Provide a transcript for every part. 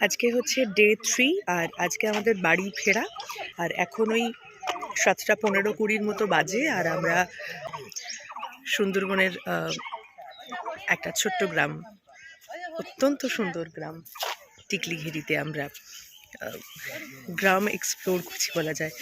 আজকে হচ্ছে ডে 3 আর আজকে আমাদের বাড়ি ফেরা। আর এখন ওই 7:15-20 মতো বাজে আর আমরা সুন্দরবনের একটা ছোট্ট গ্রাম, অত্যন্ত সুন্দর গ্রাম টিকলিঘিরিতে আমরা গ্রাম এক্সপ্লোর করছি বলা যায়।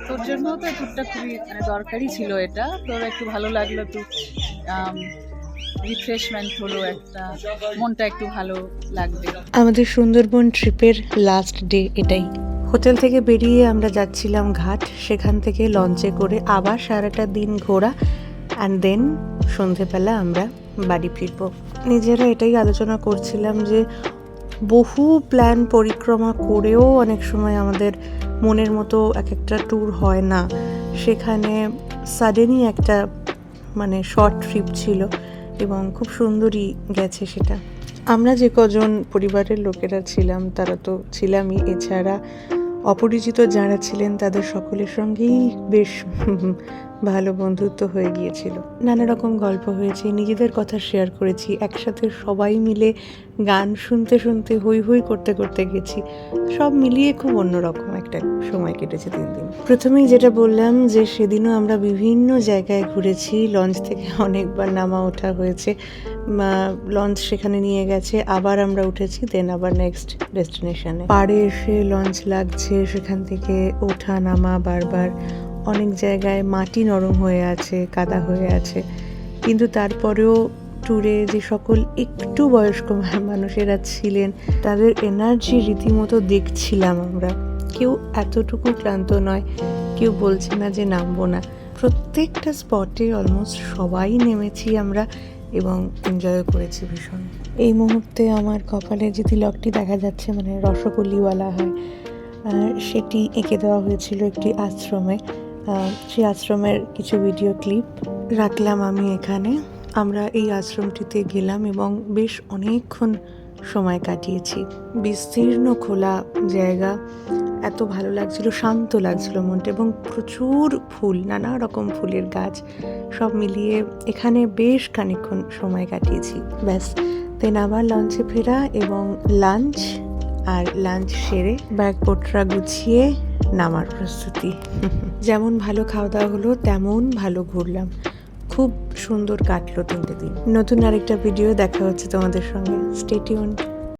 তোর জন্য তো ট্যুরটা খুবই দরকারি ছিল। এটা তোর একটু ভালো লাগলো, একটু রিফ্রেশমেন্ট হলো, একটা মনটা একটু ভালো লাগবে। আমাদের সুন্দরবন ট্রিপের লাস্ট ডে এটাই। হোটেল থেকে বেরিয়ে আমরা যাচ্ছিলাম ঘাট, সেখান থেকে লঞ্চে করে আবার সারাটা দিন ঘোরা অ্যান্ড দেন সন্ধেবেলা আমরা বাড়ি ফিরব। নিজেরা এটাই আলোচনা করছিলাম যে বহু প্ল্যান পরিক্রমা করেও অনেক সময় আমাদের মনের মতো এক একটা ট্যুর হয় না। সেখানে সাডেনই একটা শর্ট ট্রিপ ছিল এবং খুব সুন্দরই গেছে সেটা। আমরা যে কজন পরিবারের লোকেরা ছিলাম তারা তো ছিলামই, এছাড়া অপরিচিত যারা ছিলেন তাদের সকলের সঙ্গেই বেশ ভালো বন্ধুত্ব হয়ে গিয়েছিল। নানা রকম গল্প হয়েছে, নিজেদের কথা শেয়ার করেছি, একসাথে সবাই মিলে গান শুনতে শুনতে হই হই করতে করতে গেছি। সব মিলিয়ে খুব অন্যরকম একটা সময় কেটেছে 3 দিন। প্রথমেই যেটা বললাম যে সেদিনও আমরা বিভিন্ন জায়গায় ঘুরেছি, লঞ্চ থেকে অনেকবার নামা ওঠা হয়েছে, লঞ্চ সেখানে নিয়ে গেছে, আবার আমরা উঠেছি, দেন আবার নেক্সট ডেস্টিনেশনে। পাড়ে এসে লঞ্চ লাগছে, সেখান থেকে ওঠা নামা বারবার। অনেক জায়গায় মাটি নরম হয়ে আছে, কাদা হয়ে আছে, কিন্তু তারপরেও ট্যুরে যে সকল একটু বয়স্ক মানুষেরা ছিলেন তাদের এনার্জি রীতিমতো দেখছিলাম আমরা। কেউ এতটুকু ক্লান্ত নয়, কেউ বলছে না যে নামবো না। প্রত্যেকটা স্পটে অলমোস্ট সবাই নেমেছি আমরা এবং এনজয় করেছি ভীষণ। এই মুহূর্তে আমার কপালে যে তিলকটি দেখা যাচ্ছে, রসগোল্লিওয়ালা হয়, সেটি এঁকে দেওয়া হয়েছিল একটি আশ্রমে। সেই আশ্রমের কিছু ভিডিও ক্লিপ রাখলাম আমি এখানে। আমরা এই আশ্রমটিতে গেলাম এবং বেশ অনেকক্ষণ সময় কাটিয়েছি। বিস্তীর্ণ খোলা জায়গা, এত ভালো লাগছিল, শান্ত লাগছিল মনটা, এবং প্রচুর ফুল, নানা রকম ফুলের গাছ, সব মিলিয়ে এখানে বেশ খানিকক্ষণ সময় কাটিয়েছি। ব্যাস, দেন আবার লঞ্চে ফেরা এবং লাঞ্চ, আর লাঞ্চ সেরে ব্যাগপত্রা গুছিয়ে নামার প্রস্তুতি। যেমন ভালো খাওয়া দাওয়া হলো তেমন ভালো ঘুরলাম, খুব সুন্দর কাটলো 3টে দিন। নতুন আরেকটা ভিডিও দেখা হচ্ছে তোমাদের সঙ্গে। Stay tuned.